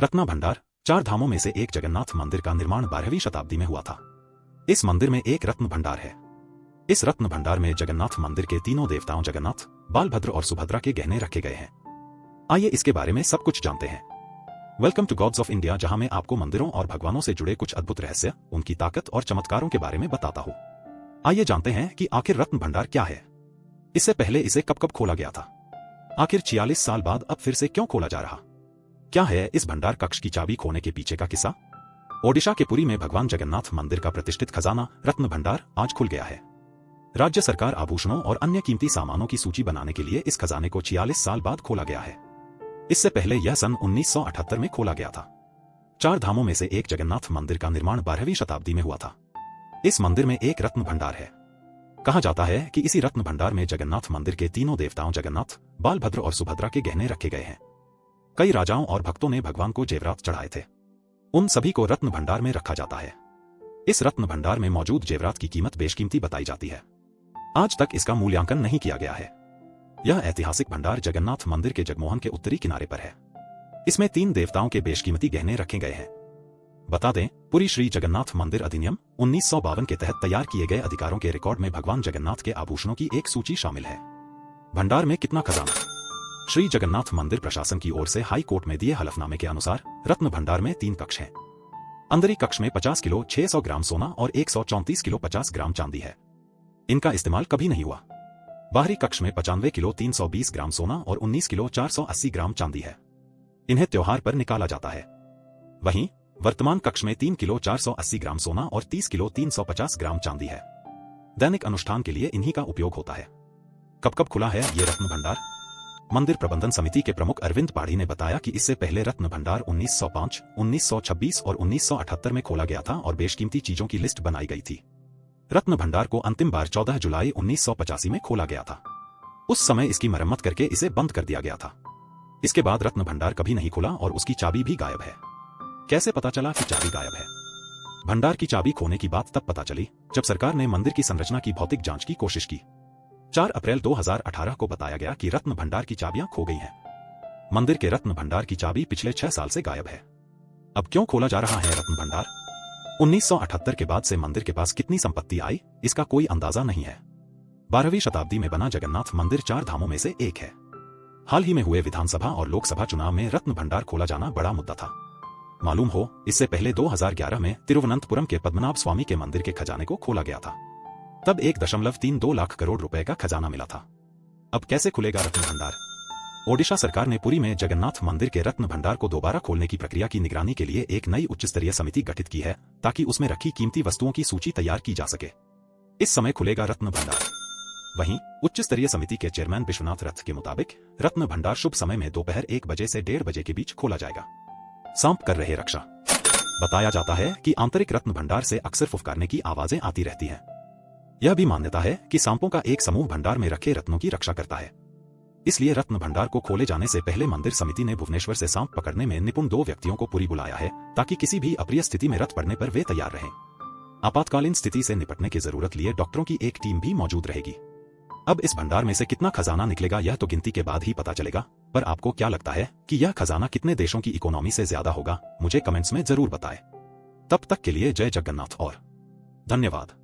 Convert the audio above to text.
रत्न भंडार चार धामों में से एक जगन्नाथ मंदिर का निर्माण 12वीं शताब्दी में हुआ था। इस मंदिर में एक रत्न भंडार है। इस रत्न भंडार में जगन्नाथ मंदिर के तीनों देवताओं जगन्नाथ, बालभद्र और सुभद्रा के गहने रखे गए हैं। आइए इसके बारे में सब कुछ जानते हैं। Welcome to gods of India, जहां मैं आपको मंदिरों और भगवानों से जुड़े कुछ अद्भुत रहस्य, उनकी ताकत और चमत्कारों के बारे में बताता हूं। आइए जानते हैं कि आखिर रत्न भंडार क्या है। इससे पहले इसे कब कब खोला गया था? आखिर 46 साल बाद अब फिर से क्यों खोला जा रहा? क्या है इस भंडार कक्ष की चाबी खोने के पीछे का किस्सा? ओडिशा के पुरी में भगवान जगन्नाथ मंदिर का प्रतिष्ठित खजाना रत्न भंडार आज खुल गया है। राज्य सरकार आभूषणों और अन्य कीमती सामानों की सूची बनाने के लिए इस खजाने को 46 साल बाद खोला गया है। इससे पहले यह सन 1978 में खोला गया था। चार धामों में से एक जगन्नाथ मंदिर का निर्माण 12वीं शताब्दी में हुआ था। इस मंदिर में एक रत्न भंडार है। कहा जाता है कि इसी रत्न भंडार में जगन्नाथ मंदिर के तीनों देवताओं जगन्नाथ, बालभद्र और सुभद्रा के गहने रखे गए हैं। कई राजाओं और भक्तों ने भगवान को जेवरात चढ़ाए थे। उन सभी को रत्न भंडार में रखा जाता है। इस रत्न भंडार में मौजूद जेवरात की कीमत बेशकीमती बताई जाती है। आज तक इसका मूल्यांकन नहीं किया गया है। यह ऐतिहासिक भंडार जगन्नाथ मंदिर के जगमोहन के उत्तरी किनारे पर है। इसमें 3 देवताओं के बेशकीमती गहने रखे गए हैं। बता दें, पुरी श्री जगन्नाथ मंदिर अधिनियम 1952 के तहत तैयार किए गए अधिकारों के रिकॉर्ड में भगवान जगन्नाथ के आभूषणों की एक सूची शामिल है। भंडार में कितना खजाना? श्री जगन्नाथ मंदिर प्रशासन की ओर से हाई कोर्ट में दिए हलफनामे के अनुसार रत्न भंडार में 3 कक्ष हैं। अंदरी कक्ष में 50 किलो 600 ग्राम सोना और 134 किलो 50 ग्राम चांदी है। इनका इस्तेमाल कभी नहीं हुआ। बाहरी कक्ष में 95 किलो 320 ग्राम सोना और 19 किलो 480 ग्राम चांदी है। इन्हें त्योहार पर निकाला जाता है। वहीं वर्तमान कक्ष में 3 किलो 480 ग्राम सोना और 30 किलो 350 ग्राम चांदी है। दैनिक अनुष्ठान के लिए इन्हीं का उपयोग होता है। कब कब खुला है ये रत्न भंडार? मंदिर प्रबंधन समिति के प्रमुख अरविंद पाढ़ी ने बताया कि इससे पहले रत्न भंडार 1905, 1926 और 1978 में खोला गया था और बेशकीमती चीजों की लिस्ट बनाई गई थी। रत्न भंडार को अंतिम बार 14 जुलाई 1985 में खोला गया था। उस समय इसकी मरम्मत करके इसे बंद कर दिया गया था। इसके बाद रत्न भंडार कभी नहीं खुला और उसकी चाबी भी गायब है। कैसे पता चला कि चाबी गायब है? भंडार की चाबी खोने की बात तब पता चली जब सरकार ने मंदिर की संरचना की भौतिक जांच की कोशिश की। 4 अप्रैल 2018 को बताया गया कि रत्न भंडार की चाबियां खो गई हैं। मंदिर के रत्न भंडार की चाबी पिछले 6 साल से गायब है। अब क्यों खोला जा रहा है रत्न भंडार? 1978 के बाद से मंदिर के पास कितनी संपत्ति आई, इसका कोई अंदाजा नहीं है। 12वीं शताब्दी में बना जगन्नाथ मंदिर 4 धामों में से एक है। हाल ही में हुए विधानसभा और लोकसभा चुनाव में रत्न भंडार खोला जाना बड़ा मुद्दा था। मालूम हो, इससे पहले 2011 में तिरुवनंतपुरम के पद्मनाभ स्वामी के मंदिर के खजाने को खोला गया था। तब 1.32 लाख करोड़ रुपए का खजाना मिला था। अब कैसे खुलेगा रत्न भंडार? ओडिशा सरकार ने पुरी में जगन्नाथ मंदिर के रत्न भंडार को दोबारा खोलने की प्रक्रिया की निगरानी के लिए एक नई उच्च स्तरीय समिति गठित की है, ताकि उसमें रखी कीमती वस्तुओं की सूची तैयार की जा सके। इस समय खुलेगा रत्न भंडार। वहीं उच्च स्तरीय समिति के चेयरमैन विश्वनाथ रथ के मुताबिक रत्न भंडार शुभ समय में दोपहर 1 बजे से 1:30 बजे के बीच खोला जाएगा। सांप कर रहे रक्षा। बताया जाता है कि आंतरिक रत्न भंडार से अक्सर फुफकारने की आवाजें आती रहती हैं। यह भी मान्यता है कि सांपों का एक समूह भंडार में रखे रत्नों की रक्षा करता है। इसलिए रत्न भंडार को खोले जाने से पहले मंदिर समिति ने भुवनेश्वर से सांप पकड़ने में निपुण 2 व्यक्तियों को पुरी बुलाया है, ताकि किसी भी अप्रिय स्थिति में रथ पड़ने पर वे तैयार रहें। आपातकालीन स्थिति से निपटने की जरूरत लिए डॉक्टरों की एक टीम भी मौजूद रहेगी। अब इस भंडार में से कितना खजाना निकलेगा यह तो गिनती के बाद ही पता चलेगा, पर आपको क्या लगता है कि यह खजाना कितने देशों की इकोनॉमी से ज्यादा होगा? मुझे कमेंट्स में जरूर बताएं। तब तक के लिए जय जगन्नाथ और धन्यवाद।